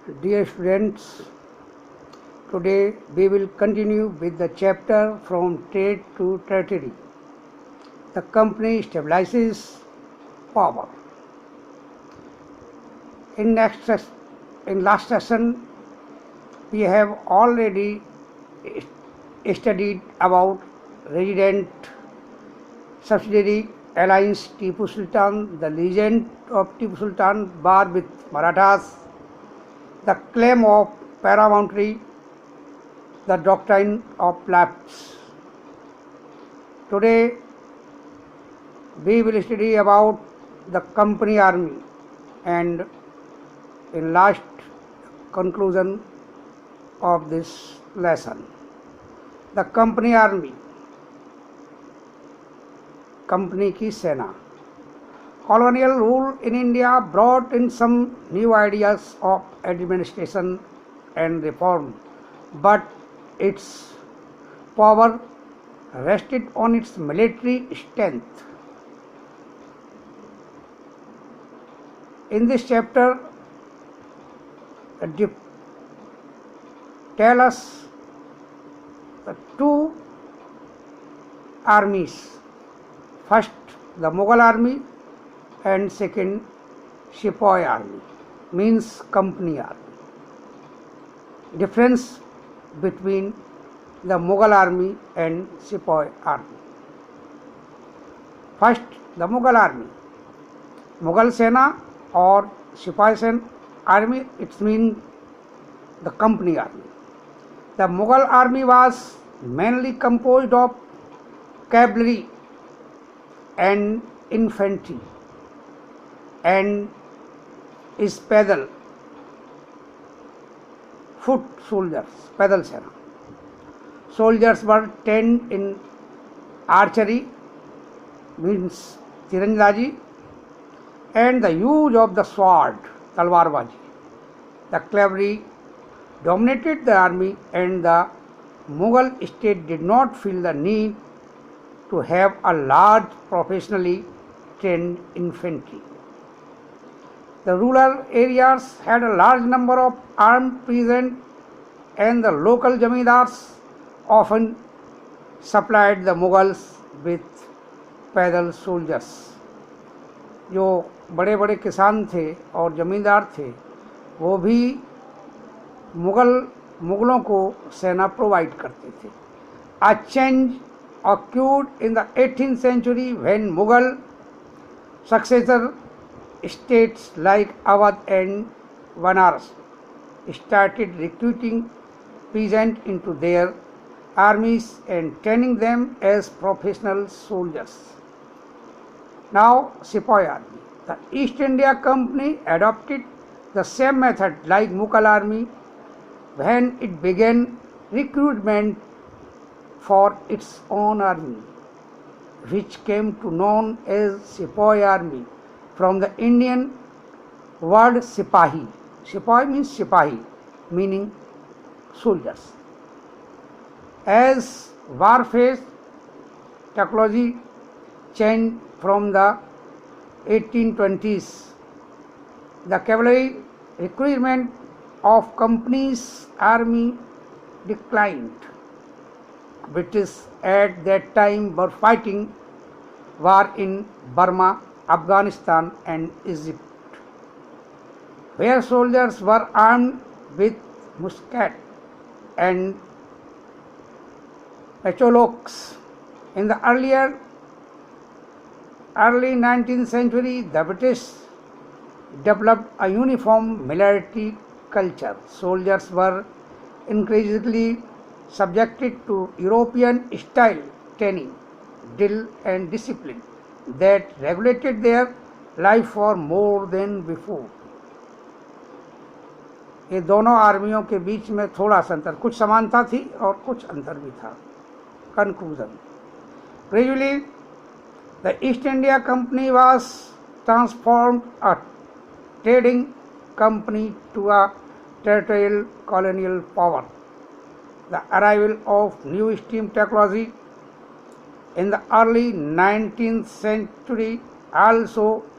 Dear students, today we will continue with the chapter from trade to territory. The company stabilizes power. In last session, we have already studied about resident subsidiary alliance Tipu Sultan, the legend of Tipu Sultan war with Marathas, the claim of paramountry, the doctrine of lapse. Today we will study about the company army and in last conclusion of this lesson. The company army, company की सेना. Colonial rule in India brought in some new ideas of administration and reform, but its power rested on its military strength. In this chapter, tell us the two armies. First, the Mughal army and second, Sepoy army, means company army. Difference between the Mughal army and Sepoy army. First, the Mughal army. Mughal Sena or Sepoy army, it means the company army. The Mughal army was mainly composed of cavalry and infantry and is pedal foot soldiers, pedal sena. Soldiers were trained in archery, means tirandhazi, and the use of the sword, talwarbazi. The cavalry dominated the army, and the Mughal state did not feel the need to have a large professionally trained infantry. The rural areas had a large number of armed peasants, and the local jamidars often supplied the Mughals with पैदल soldiers. जो बड़े बड़े किसान थे और जमींदार थे वो भी मुगलों को सेना प्रोवाइड करते थे. A change occurred in the 18th century when Mughal successor states like Awadh and Banaras started recruiting peasants into their armies and training them as professional soldiers. Now, Sepoy army. The East India Company adopted the same method like Mughal army when it began recruitment for its own army, which came to known as Sepoy army from the Indian word Sipahi. Sipahi means Sipahi, meaning soldiers. As warfare technology changed from the 1820s, the cavalry recruitment of company's army declined. British at that time were fighting war in Burma, Afghanistan and Egypt, where soldiers were armed with musket and matchlocks. In the early 19th century, the British developed a uniform military culture. Soldiers were increasingly subjected to European style training, drill and discipline that regulated their life for more than before. ये दोनों आर्मियों के बीच में थोड़ा सा अंतर, कुछ समानता थी और कुछ अंतर भी था. Conclusion. Gradually, the East India Company was transformed a trading company to a territorial colonial power. The arrival of new steam technology in the early 19th century also